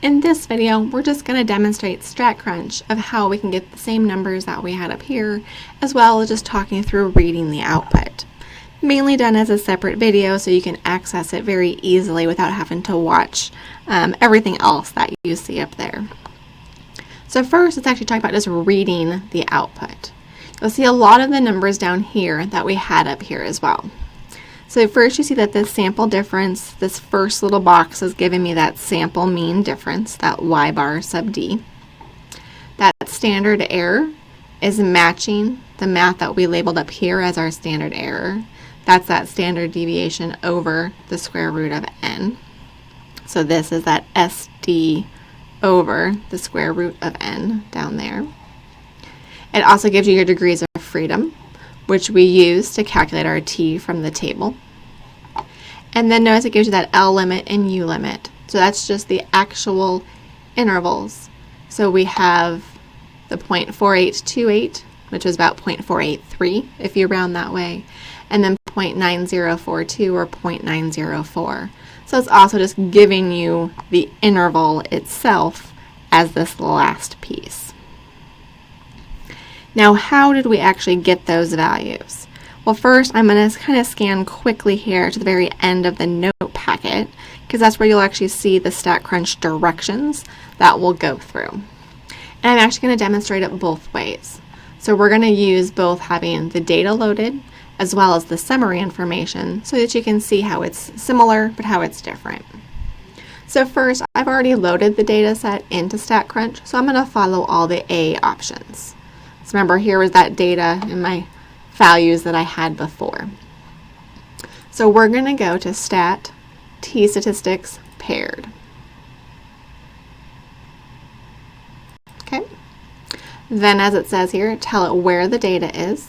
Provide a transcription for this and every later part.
In this video, we're just going to demonstrate StatCrunch of how we can get the same numbers that we had up here, as well as just talking through reading the output. Mainly done as a separate video so you can access it very easily without having to watch everything else that you see up there. So first, let's actually talk about just reading the output. You'll see a lot of the numbers down here that we had up here as well. So first you see that the sample difference, this first little box is giving me that sample mean difference, that y bar sub d. That standard error is matching the math that we labeled up here as our standard error. That's that standard deviation over the square root of n. So this is that SD over the square root of n down there. It also gives you your degrees of freedom, which we use to calculate our t from the table. And then notice it gives you that L limit and U limit. So that's just the actual intervals. So we have the 0.4828, which is about 0.483 if you round that way, and then 0.9042 or 0.904. So it's also just giving you the interval itself as this last piece. Now, how did we actually get those values? Well, first I'm going to kind of scan quickly here to the very end of the note packet, because that's where you'll actually see the StatCrunch directions that we'll go through. And I'm actually going to demonstrate it both ways. So we're going to use both having the data loaded as well as the summary information so that you can see how it's similar but how it's different. So first, I've already loaded the data set into StatCrunch, so I'm going to follow all the A options. So remember, here was that data and my values that I had before. So we're going to go to Stat T Statistics Paired. Okay. Then, as it says here, tell it where the data is.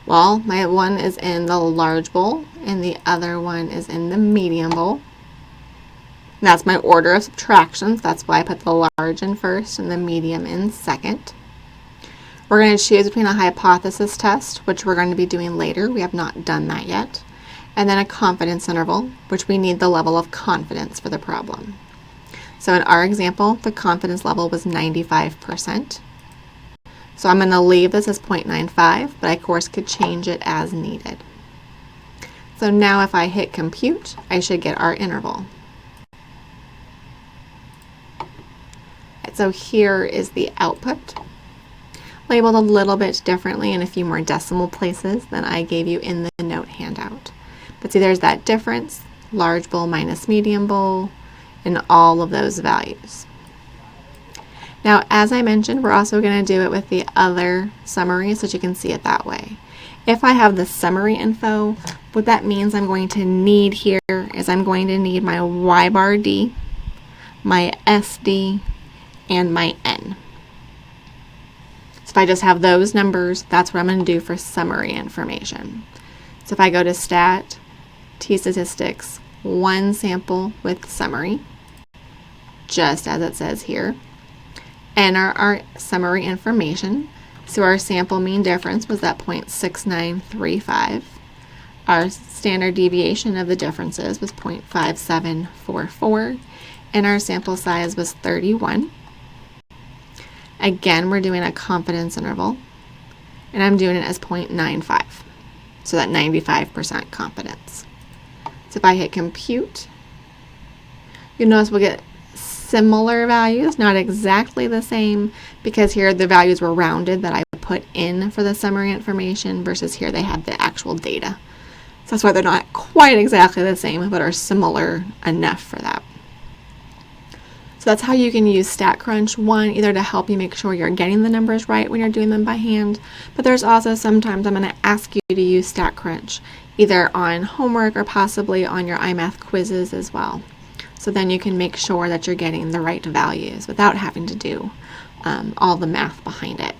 Well, my one is in the large bowl and the other one is in the medium bowl. That's my order of subtractions. That's why I put the large in first and the medium in second. We're going to choose between a hypothesis test, which we're going to be doing later. We have not done that yet. And then a confidence interval, which we need the level of confidence for the problem. So in our example, the confidence level was 95%. So I'm going to leave this as 0.95, but I of course could change it as needed. So now if I hit compute, I should get our interval. So here is the output, labeled a little bit differently in a few more decimal places than I gave you in the note handout. But see, there's that difference, large bowl minus medium bowl, and all of those values. Now, as I mentioned, we're also going to do it with the other summary so that you can see it that way. If I have the summary info, what that means I'm going to need here is I'm going to need my Y bar D, my SD, and my N. So if I just have those numbers, that's what I'm going to do for summary information. So if I go to Stat, T Statistics, one sample with summary, just as it says here, enter our summary information. So our sample mean difference was that 0.6935. Our standard deviation of the differences was 0.5744, and our sample size was 31. Again, we're doing a confidence interval, and I'm doing it as 0.95, so that 95% confidence. So if I hit compute, you'll notice we'll get similar values, not exactly the same, because here the values were rounded that I put in for the summary information versus here they had the actual data. So that's why they're not quite exactly the same, but are similar enough for that. So that's how you can use StatCrunch, one, either to help you make sure you're getting the numbers right when you're doing them by hand, but there's also sometimes I'm going to ask you to use StatCrunch, either on homework or possibly on your iMath quizzes as well. So then you can make sure that you're getting the right values without having to do all the math behind it.